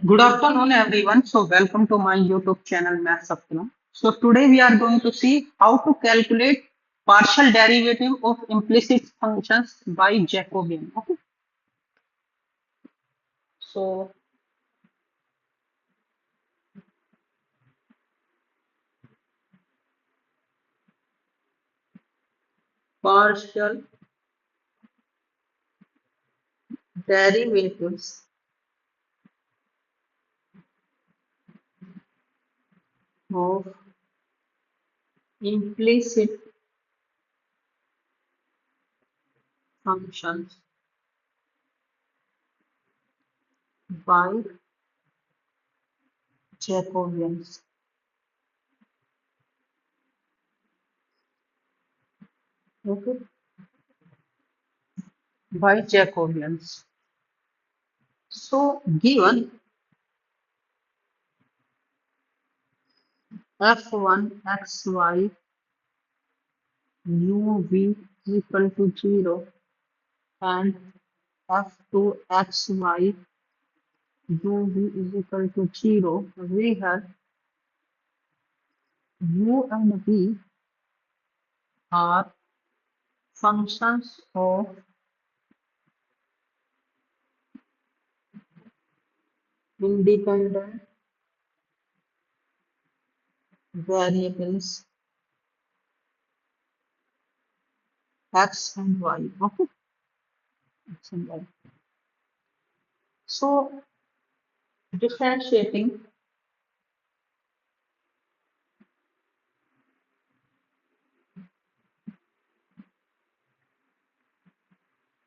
Good afternoon, everyone. So, welcome to my YouTube channel, Math Sapna. So, today we are going to see how to calculate partial derivative of implicit functions by Jacobian. Okay. So, partial derivatives of implicit functions by Jacobians. Okay. By Jacobians. So, given f1 xy uv is equal to 0 and f2 xy uv is equal to 0, we have u and v are functions of independent variables x and y. Okay, x and y. So differentiating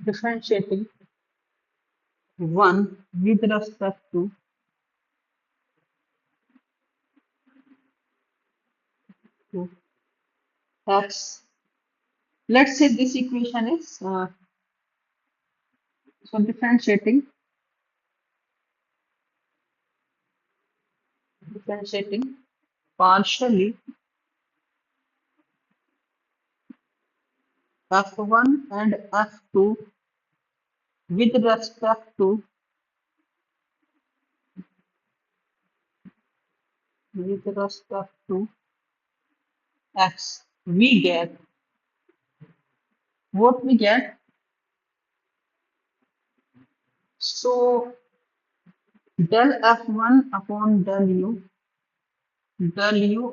differentiating one with respect to x. Let's say this equation is so differentiating partially f1 and f2 with respect to x, we get what we get. So del f1 upon del u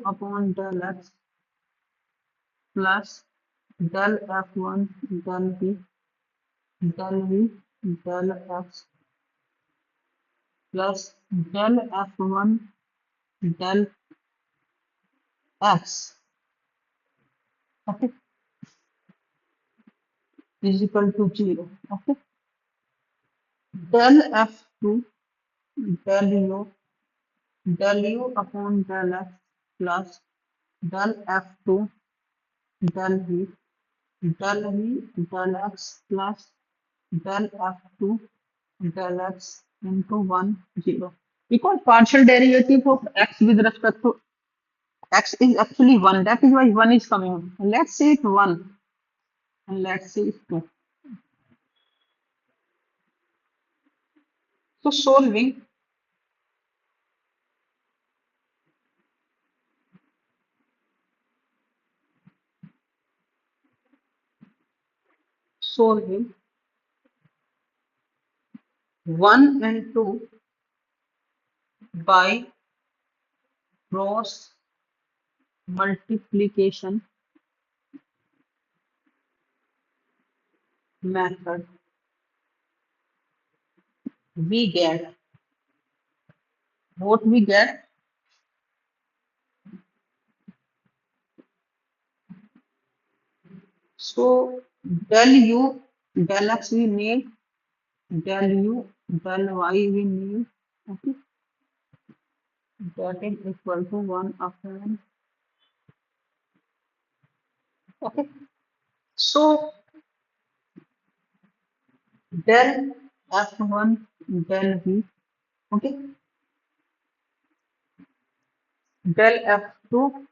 upon del x plus del f1 del v del v del x plus del f1 del x, okay, is equal to 0. Okay, del f2 del u upon del x plus del f2 del v del x plus del f2 del x into 1 0, because partial derivative of x with respect to x is actually 1, that is why 1 is coming. Let's say it 1 and let's say it 2. So solving 1 and 2 by cross multiplication method, we get what we get. So del u del x we need, del u del y we need, okay, that is equal to 1 upon, okay. So del f1 del v, okay, del f2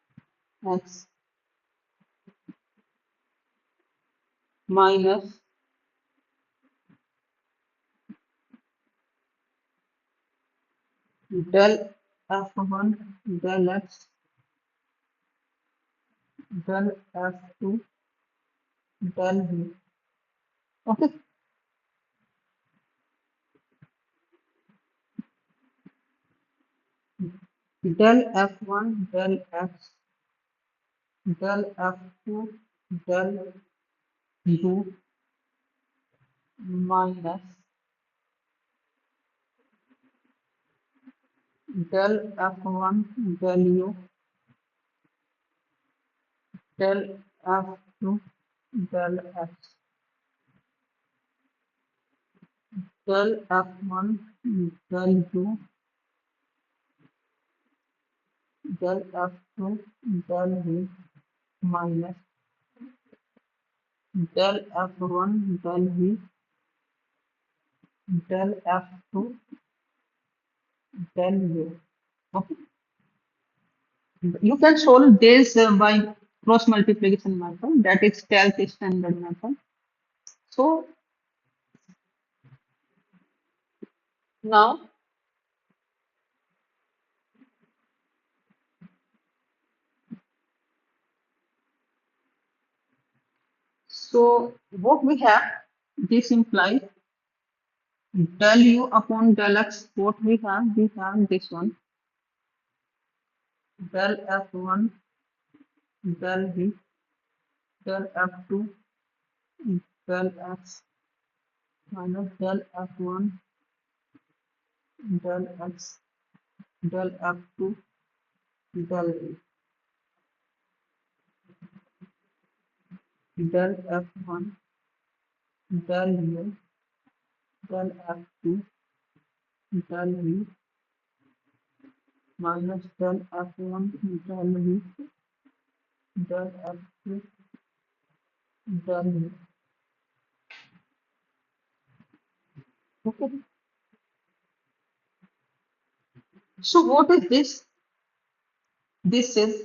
x minus del f1 del x del f2 del v. Okay, del f1 del x del f2 del u minus del f1 del u del f2 del x del f1 del u del f2 del v minus del f1 del v del f2 del u. Okay. You can solve this by cross multiplication method, that is Telk standard method. So now, so what we have, this implies del u upon del x. What we have this one, del f1 del v del f2 del x minus del f1 del x del f2 del v del f1 del u del f2 del v minus del f1 del v del f2 del v. Okay. So what is this? This is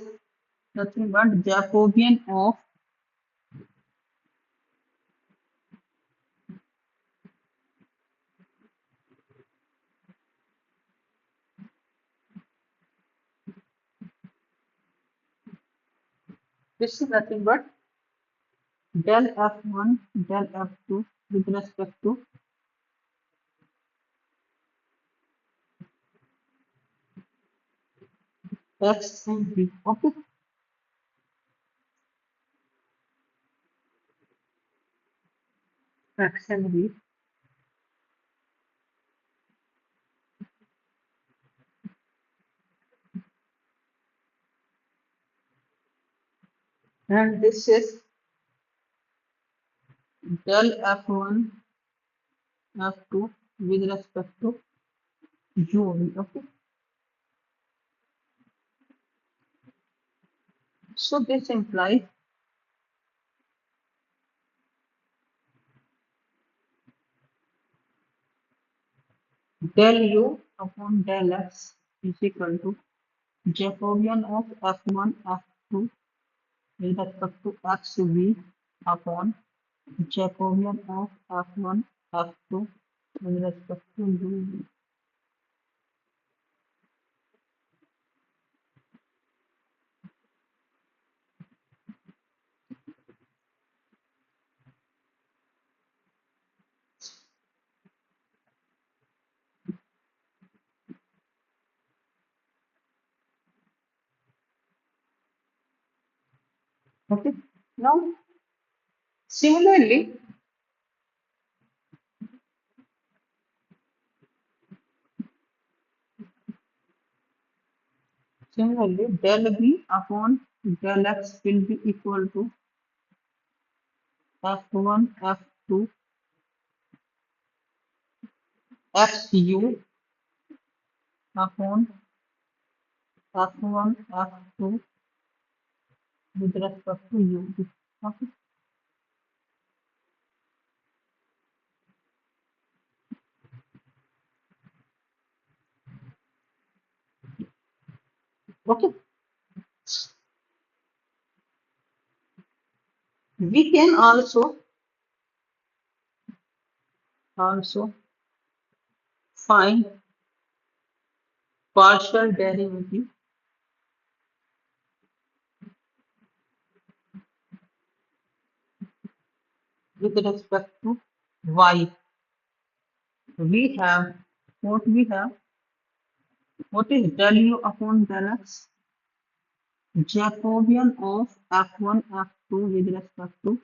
nothing but Jacobian of, this is nothing but del f1 del f2 with respect to x and v. Okay. X and v. And this is del f1 f2 with respect to u. Okay. So this implies del u upon del x is equal to Jacobian of f1 f2 with respect to xv upon Jacobian of f1 f2 with respect to u. Okay. Now similarly, del v upon del x will be equal to f1 f2 xu upon f1 f2 with respect to u. Okay. Okay. We can also find partial derivative with respect to y. We have we have what is del u upon del x, Jacobian of f1 f2 with respect to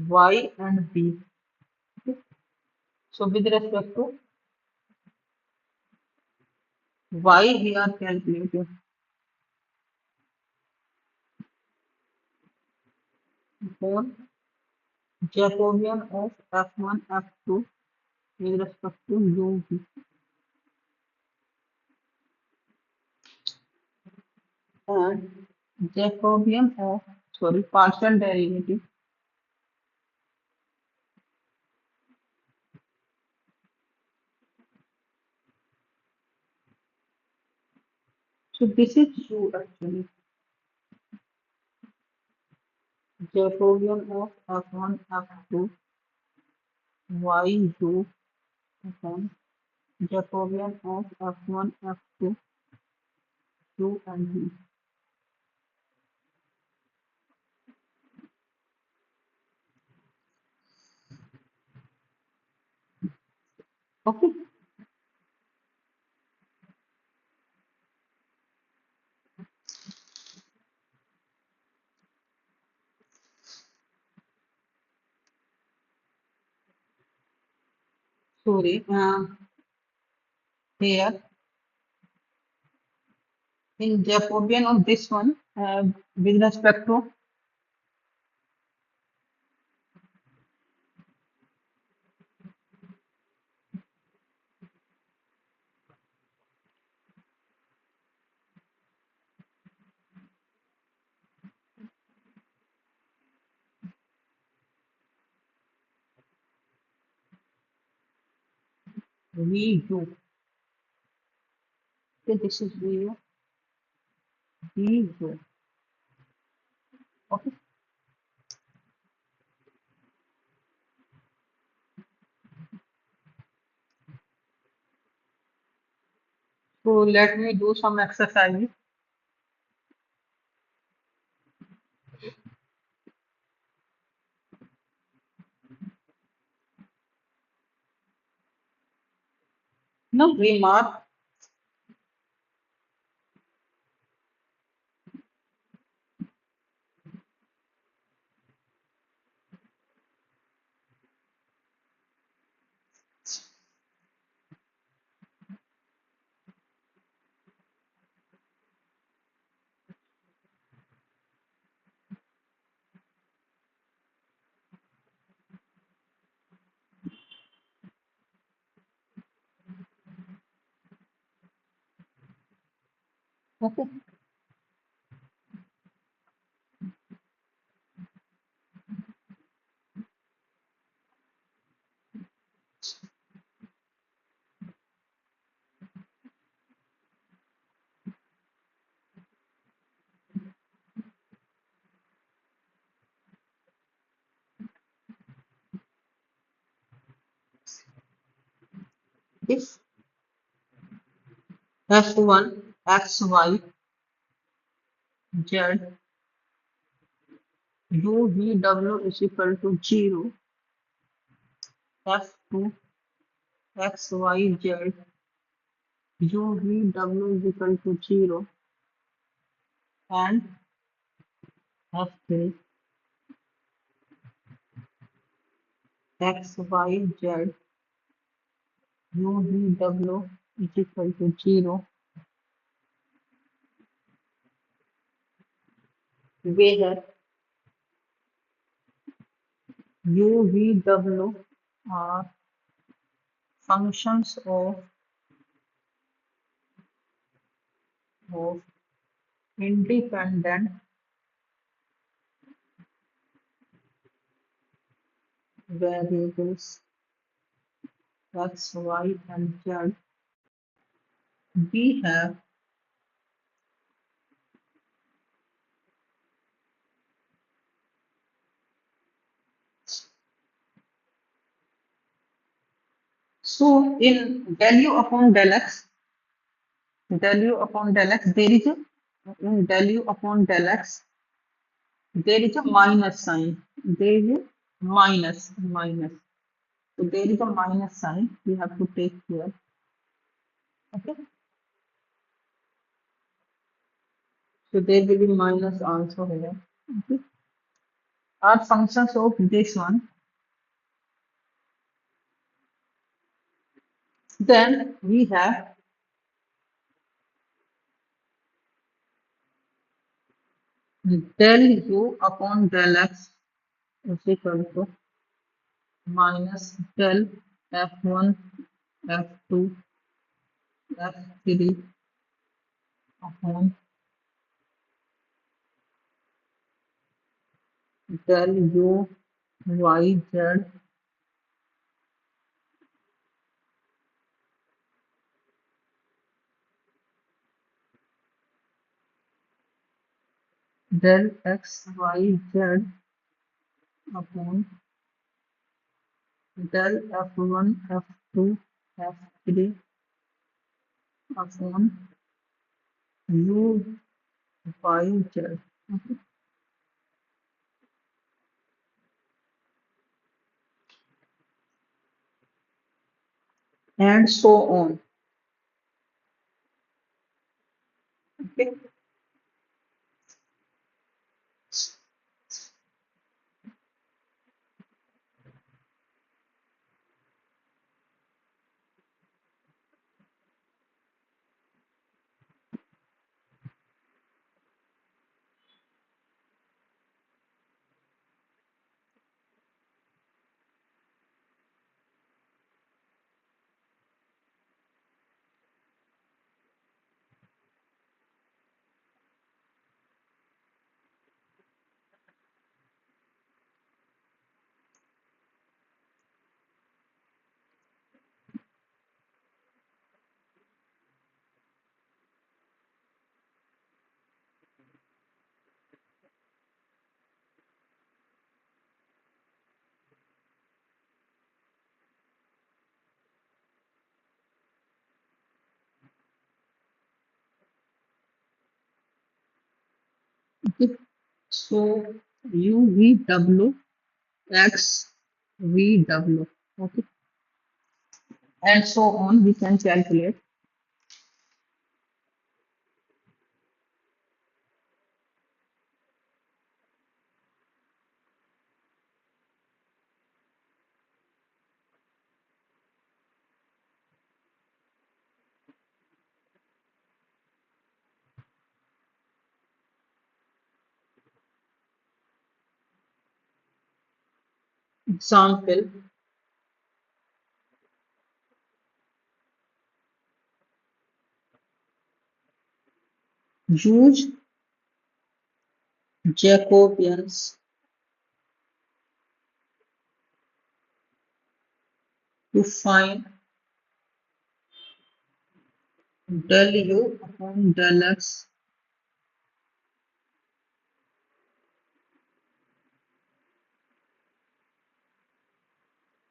y and b. Okay. So with respect to y, we are calculating for Jacobian of f1 f2 with respect to u v, and Jacobian of partial derivative. So this is u actually, Jacobian of f1 f2 y u upon Jacobian of f1 f2 u and v. Okay. Sorry. Here in Jacobian of this one, with respect to v u. Okay, this is v u, v u. Okay. So let me do some exercise. No remark. Okay. If f1 x y z u v w is equal to 0, f2 x y z u v w is equal to 0, and f3 x y z u v w is equal to 0, where u v w are functions of independent variables x, y, and z. We have So in del u upon del u upon del x, there is a in del u upon del x, there is a minus sign. There is a minus. So there is a minus sign. We have to take here. Okay. So there will be minus also here. Okay. Our functions of this one. Then we have del u upon del x is equal to minus del f1, f2, f3 upon del u y z del x y z upon del f1, f2, f3 upon u y z. Okay. And so on. Okay. Okay. So u v w x v w. Okay. And so on. We can calculate. Example. Use Jacobians to find del u upon del x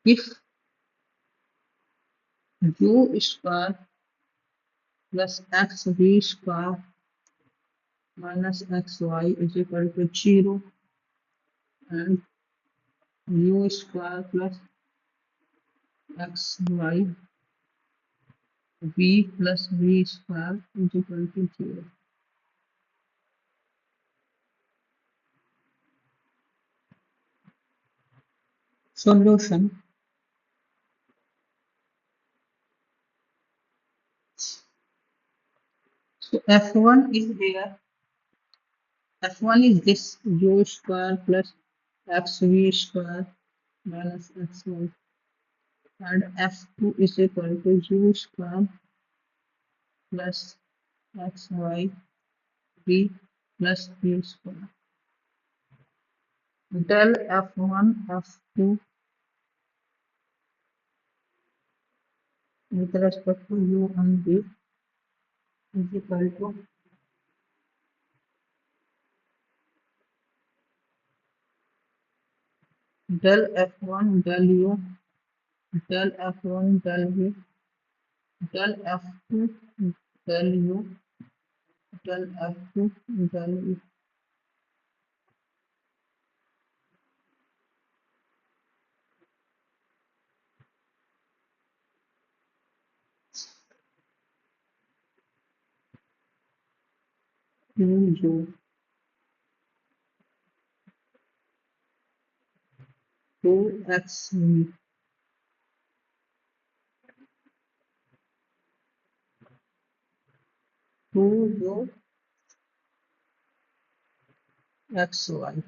if u square plus xv square minus xy is equal to 0 and u square plus xy v plus v square is equal to 0. Solution. So f1 is here. F1 is this u square plus xv square minus xy and f2 is equal to u square plus xy v plus v square. Del f1 f2 with respect to u and v is equal to del f1 del u del F1 del V del F2 del U del F2 del V U 2 X V 2 U X Y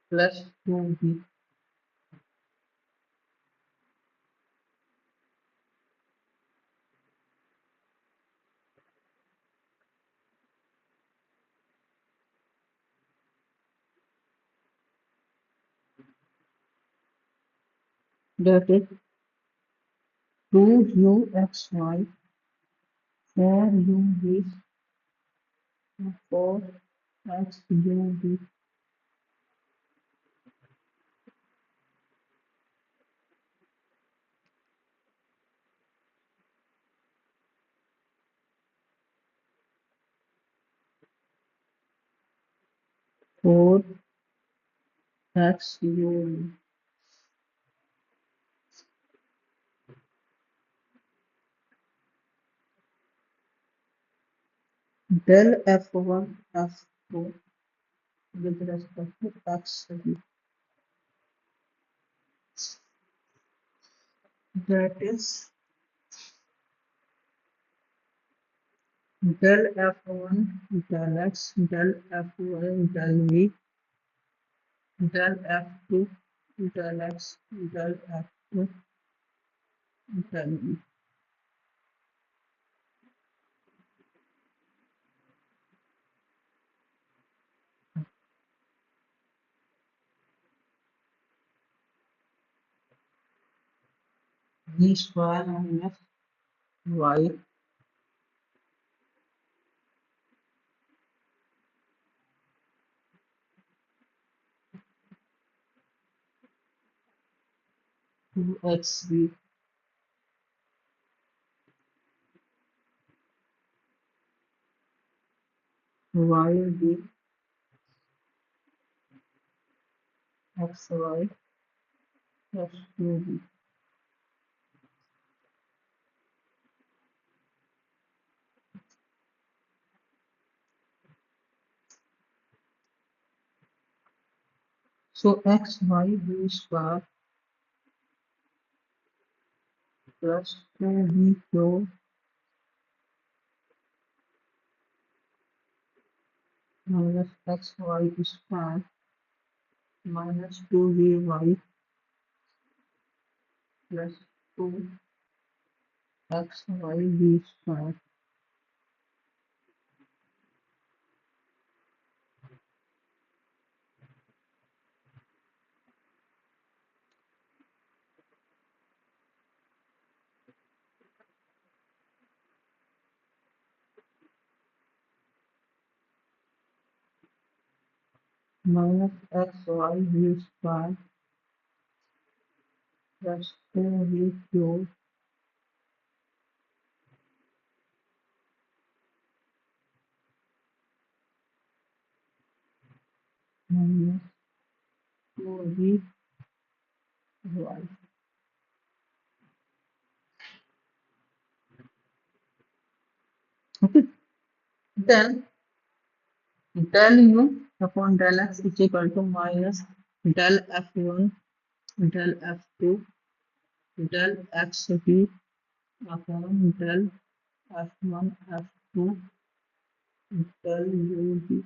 plus 2V. That is 2 UXY 4 UV 4 XUV. Four XUV. Del F1 F2 with respect to XV. That is del F1 del X del F1 del V del F2 del X del F2 del V. V square minus Y 2XV YD XY plus 2V. So XY V square plus 2VQ minus XY square minus 2VY plus 2XYV square minus XYV square plus 2VQ minus 2VY. Okay, then del U upon del X is equal to minus del F1 del F2 del XV upon del F1 F2 del UV.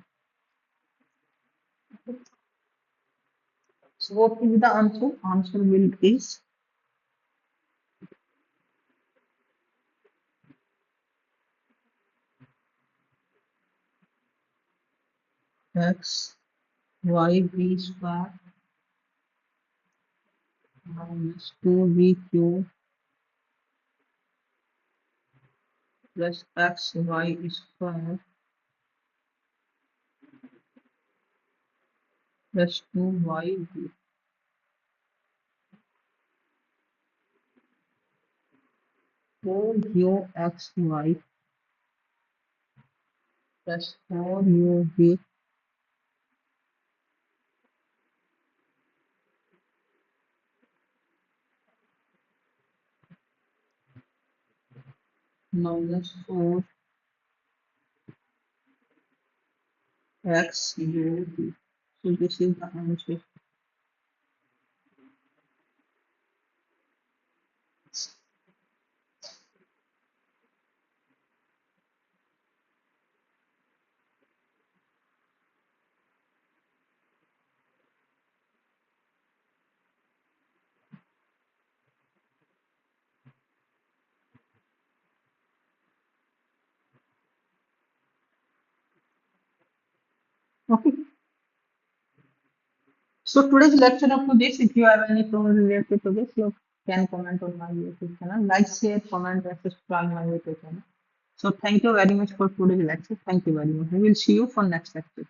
So what will be the answer? Answer will be X Y V square minus 2VQ plus XY square plus 2YV. 4uxy plus 4ub minus 4xub. So this is the answer. Okay. So today's lecture up to this. If you have any problem related to this, you can comment on my YouTube channel. Like, share, comment, and subscribe my YouTube channel. So thank you very much for today's lecture. Thank you very much. We will see you for next lecture.